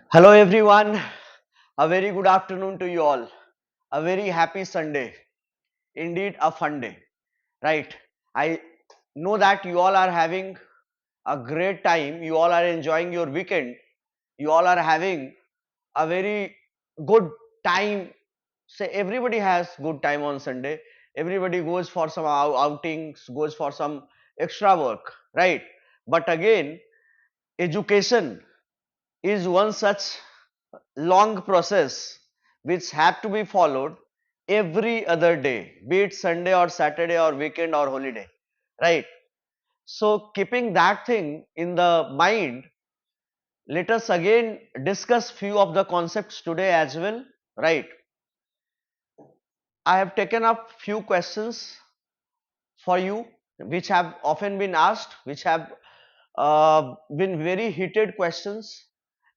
Hello everyone, a very good afternoon to you all. A very happy Sunday. Indeed a fun day, right? I know that you all are having a great time. You all are enjoying your weekend. You all are having a very good time. Say everybody has good time on Sunday. Everybody goes for some outings, goes for some extra work, right? But again, education is one such long process which have to be followed every other day, be it Sunday or Saturday or weekend or holiday, right? So keeping that thing in the mind, let us again discuss few of the concepts today as well, right? I have taken up few questions for you which have often been asked, which have been very heated questions,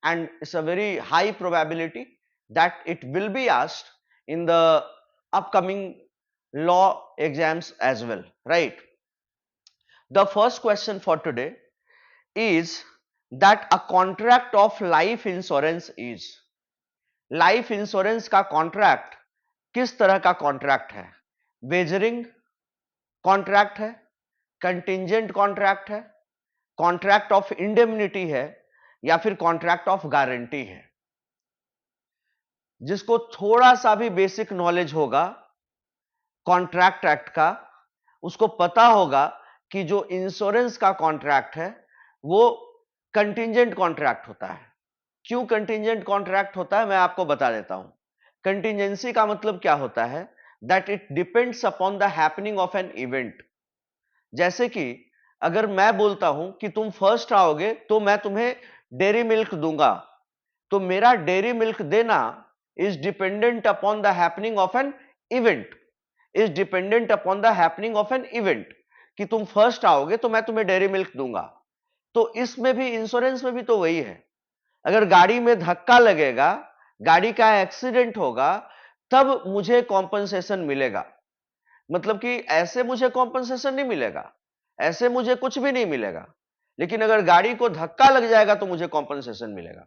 and it's a very high probability that it will be asked in the upcoming law exams as well, right? The first question for today is that a contract of life insurance is, life insurance का contract किस तरह का contract है? Wagering contract है, contingent contract है, contract of indemnity है, या फिर कॉन्ट्रैक्ट ऑफ गारंटी है? जिसको थोड़ा सा भी बेसिक नॉलेज होगा कॉन्ट्रैक्ट एक्ट का, उसको पता होगा कि जो इंश्योरेंस का कॉन्ट्रैक्ट है वो कंटिंजेंट कॉन्ट्रैक्ट होता है। क्यों कंटिंजेंट कॉन्ट्रैक्ट होता है मैं आपको बता देता हूं। कंटिंजेंसी का मतलब क्या होता है? That it depends upon the happening of an event. जैसे कि अगर मैं बोलता हूं कि तुम फर्स्ट आओगे तो मैं तुम्हें डेयरी मिल्क दूंगा, तो मेरा डेयरी मिल्क देना is dependent upon the happening of an event, is dependent upon the happening of an event, कि तुम फर्स्ट आओगे तो मैं तुम्हें डेयरी मिल्क दूंगा। तो इसमें भी, इंश्योरेंस में भी तो वही है। अगर गाड़ी में धक्का लगेगा, गाड़ी का एक्सीडेंट होगा, तब मुझे कॉम्पनसेशन मिलेगा। मतलब कि ऐसे मुझे कॉम्पनसेशन नहीं मिलेगा, ऐसे मुझे कुछ भी नहीं मिलेगा, लेकिन अगर गाड़ी को धक्का लग जाएगा तो मुझे कॉम्पनसेशन मिलेगा।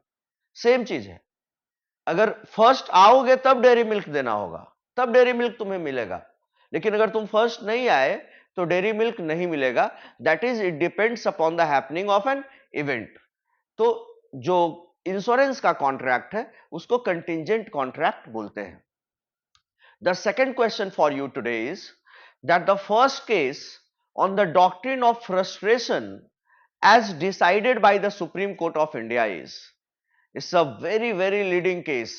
सेम चीज है, अगर फर्स्ट आओगे तब डेयरी मिल्क देना होगा, तब डेयरी मिल्क तुम्हें मिलेगा, लेकिन अगर तुम फर्स्ट नहीं आए तो डेयरी मिल्क नहीं मिलेगा। That is, it depends upon the happening of an event. तो जो इंश्योरेंस का कॉन्ट्रैक्ट है उसको कंटिंजेंट कॉन्ट्रैक्ट बोलते हैं। The second question for you today is that the first case on the doctrine of frustration as decided by the Supreme Court of India is, it's a very leading case,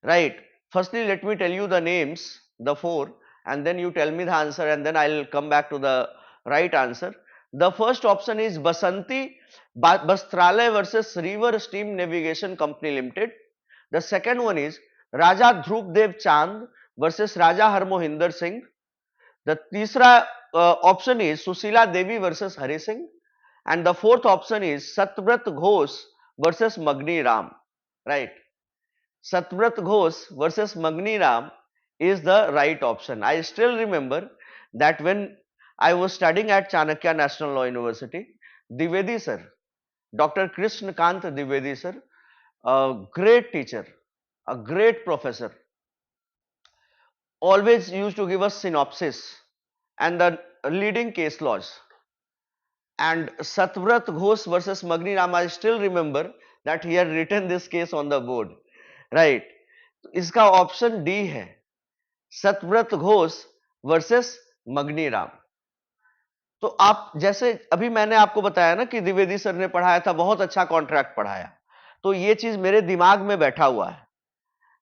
right? Firstly, let me tell you the names, the four, and then you tell me the answer, and then I'll come back to the right answer. The first option is Basanti Bastralay versus River Steam Navigation Company Limited. The second one is Raja Dhruv Dev Chand versus Raja Harmohinder Singh. The तीसरा option is Susila Devi versus Hari Singh, and the fourth option is Satyव्रत Ghosh versus Magni Ram, right? Satyव्रत Ghosh versus Magni Ram is the right option. I still remember that when I was studying at Chanakya National Law University, Dwivedi sir, Dr. Krishna Kant Dwivedi sir, a great teacher, a great professor, always used to give us synopsis and the leading case laws. And Satyव्रत Ghosh versus Magni Ram, I still remember that he had written this case on the board, right? इसका option D है, Satyavrat Ghosh versus मगनी राम। तो आप जैसे अभी मैंने आपको बताया ना कि द्विवेदी सर ने पढ़ाया था, बहुत अच्छा कॉन्ट्रैक्ट पढ़ाया, तो ये चीज मेरे दिमाग में बैठा हुआ है।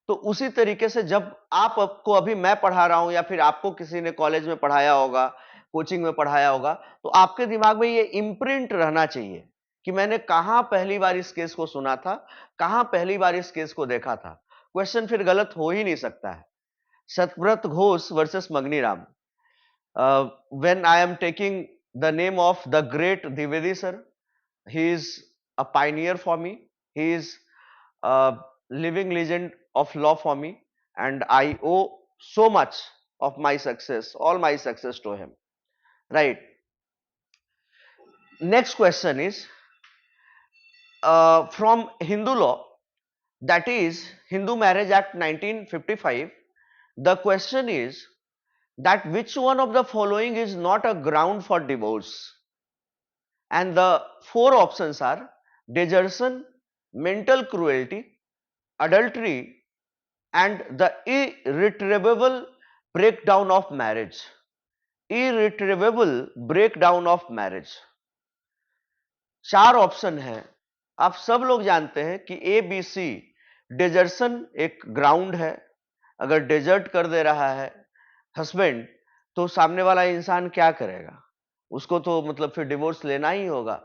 तो उसी तरीके से जब आपको अभी मैं पढ़ा रहा हूं या फिर आपको किसी ने कॉलेज में पढ़ाया होगा, कोचिंग में पढ़ाया होगा, तो आपके दिमाग में ये इम्प्रिंट रहना चाहिए कि मैंने कहां पहली बार इस केस को सुना था, कहां पहली बार इस केस को देखा था। क्वेश्चन फिर गलत हो ही नहीं सकता है। सत्यव्रत घोष वर्सेस मगनी Ram. When I am taking the name of the great Dwivedi sir, he is a pioneer for me. He is a living legend of law for me, and I owe so much of my success, all my success to him. Right. Next question is from Hindu law. that is Hindu Marriage Act 1955. The question is that which one of the following is not a ground for divorce? And the four options are desertion, mental cruelty, adultery, and the irretrievable breakdown of marriage. Irretrievable breakdown of marriage. चार option है, आप सब लोग जानते हैं कि A B C. डेजर्सन एक ground है, अगर डेजर्ट कर दे रहा है हस्बैंड तो सामने वाला इंसान क्या करेगा, उसको तो मतलब फिर डिवोर्स लेना ही होगा।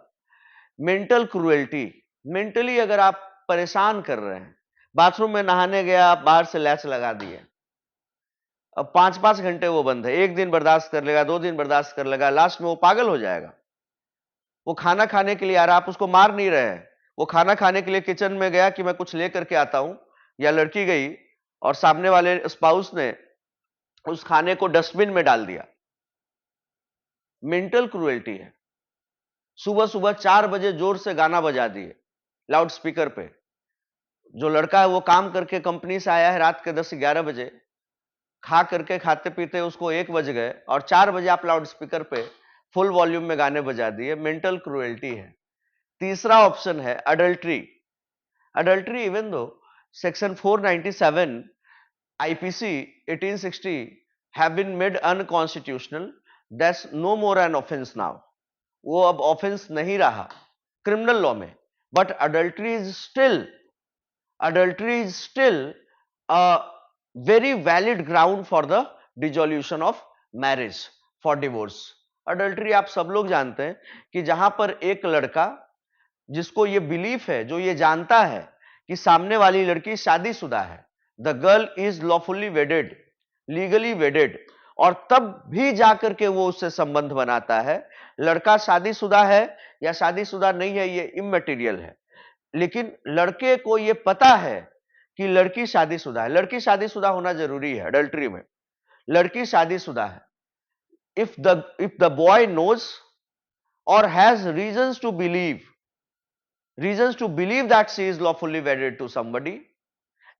मेंटल क्रूएल्टी, मेंटली अगर आप परेशान कर रहे हैं, बाथरूम में नहाने गया, आप बाहर से लैच लगा दिए, अब 5-5 घंटे वो बंद है, एक दिन बर्दाश्त कर लेगा, 2 दिन बर्दाश्त कर लेगा, लास्ट में वो पागल हो जाएगा। वो खाना खाने के लिए आ रहा, आप उसको मार नहीं रहे हैं, वो खाना खाने के लिए किचन में गया कि मैं कुछ लेकर के आता हूं, या लड़की गई और सामने वाले स्पाउस ने उस खाने को डस्टबिन में डाल दिया। मेंटल क्रूएल्टी है। सुबह सुबह 4 बजे जोर से गाना बजा दिए लाउड स्पीकर पे। जो लड़का है वो काम करके कंपनी से आया है रात के 10-11 बजे, खा करके खाते पीते उसको 1 बज गए और 4 बजे आप लाउड स्पीकर पे फुल वॉल्यूम में गाने बजा दिए। मेंटल क्रूएल्टी है। तीसरा ऑप्शन है adultery. Adultery, even though section 497 IPC 1860 have been made unconstitutional, that's no more an offense now. वो अब ऑफेंस नहीं रहा क्रिमिनल लॉ में, but adultery is still a very valid ground for the dissolution of marriage for divorce. Adultery आप सब लोग जानते हैं कि जहां पर एक लड़का जिसको ये बिलीफ है, जो ये जानता है कि सामने वाली लड़की शादीशुदा है, the girl is lawfully वेडेड, legally वेडेड, और तब भी जाकर के वो उससे संबंध बनाता है। लड़का शादीशुदा है या शादीशुदा नहीं है ये इमैटेरियल है, लेकिन लड़के को ये पता है कि लड़की शादीशुदा है। लड़की शादीशुदा होना जरूरी है अडल्ट्री में, लड़की शादीशुदा है। If the boy knows or has reasons to believe that she is lawfully wedded to somebody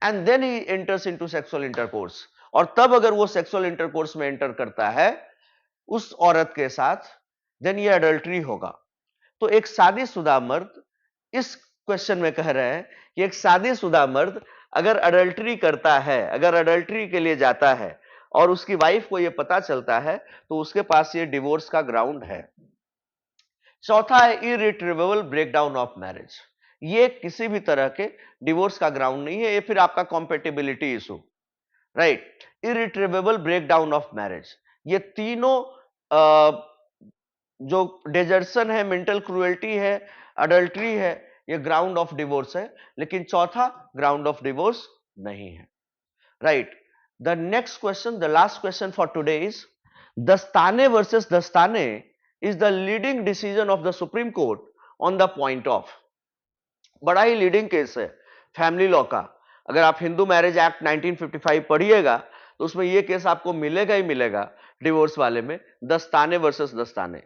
and then he enters into sexual intercourse, और तब अगर वो सेक्सुअल इंटरकोर्स में एंटर करता है उस औरत के साथ, देन ये अडल्ट्री होगा। तो एक शादीशुदा मर्द, इस क्वेश्चन में कह रहे हैं कि एक शादीशुदा मर्द अगर अडल्ट्री करता है, अगर अडल्ट्री के लिए जाता है और उसकी वाइफ को यह पता चलता है, तो उसके पास ये डिवोर्स का ग्राउंड है। चौथा है इरिट्रीवेबल ब्रेकडाउन ऑफ मैरिज। ये किसी भी तरह के डिवोर्स का ग्राउंड नहीं है, ये फिर आपका compatibility issue, right. Irretrievable breakdown of marriage, ये तीनों जो डेजर्सन है, मेंटल क्रूएल्टी है, अडल्ट्री है, ये ग्राउंड ऑफ डिवोर्स है, लेकिन चौथा ग्राउंड ऑफ डिवोर्स नहीं है, right. The next question, the last question for today is दस्ताने वर्सेस दस्ताने is the leading decision of the supreme court on the point of. बड़ा ही लीडिंग केस है family law का। अगर आप हिंदू मैरिज एक्ट 1955 पढ़िएगा तो उसमें यह केस आपको मिलेगा ही मिलेगा डिवोर्स वाले में, दस्ताने वर्सेस दस्ताने।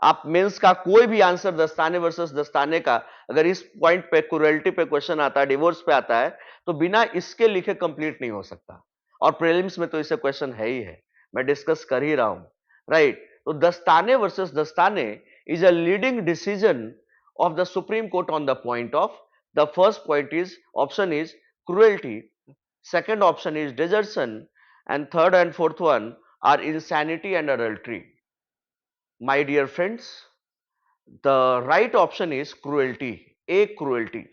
आप मेंस का कोई भी आंसर दस्ताने वर्सेस दस्ताने का अगर इस पॉइंट पे क्रूएल्टी पे क्वेश्चन आता है, डिवोर्स पे आता है, तो बिना इसके लिखे कंप्लीट नहीं हो सकता। और प्रीलिम्स में तो इसे क्वेश्चन है ही है, मैं डिस्कस कर ही रहा हूं, राइट। तो दस्ताने वर्सेस दस्ताने is a leading decision of the Supreme Court on the point of. The first point is option is cruelty, second option is desertion, and third and fourth one are insanity and adultery. My dear friends, the right option is cruelty, A cruelty.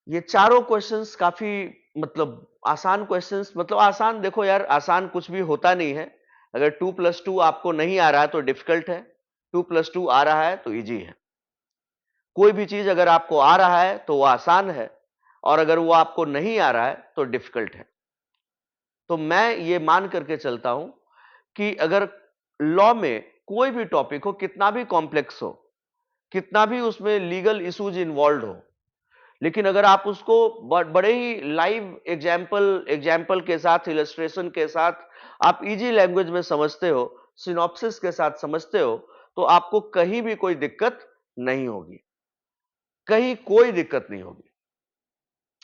ये चारों questions काफी मतलब आसान questions, मतलब आसान, देखो यार आसान कुछ भी होता नहीं है। अगर 2+2 आपको नहीं आ रहा है तो डिफिकल्ट है, 2+2 आ रहा है तो इजी है। कोई भी चीज अगर आपको आ रहा है तो वो आसान है, और अगर वो आपको नहीं आ रहा है तो डिफिकल्ट है। तो मैं ये मान करके चलता हूं कि अगर लॉ में कोई भी टॉपिक हो, कितना भी कॉम्प्लेक्स हो, कितना भी उसमें लीगल इश्यूज इन्वॉल्व हो, लेकिन अगर आप उसको बड़े ही लाइव एग्जाम्पल के साथ, इलस्ट्रेशन के साथ आप इजी लैंग्वेज में समझते हो, सिनॉप्सिस के साथ समझते हो, तो आपको कहीं भी कोई दिक्कत नहीं होगी। कहीं कोई दिक्कत नहीं होगी।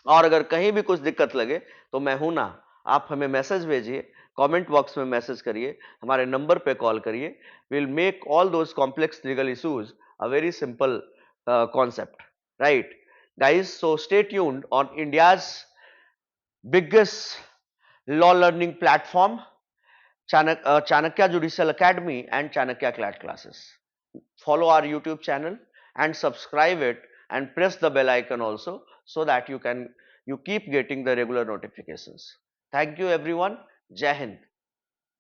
और अगर कहीं भी कुछ दिक्कत लगे तो मैं हूं ना, आप हमें मैसेज भेजिए, कमेंट बॉक्स में मैसेज करिए, हमारे नंबर पे कॉल करिए। Will make all those complex legal issues a very simple concept, right guys? So stay tuned on India's biggest law learning platform, Chanakya Judicial Academy and Chanakya CLAT classes. Follow our YouTube channel and subscribe it and press the bell icon also, so that you keep getting the regular notifications. Thank you everyone. Jai Hind.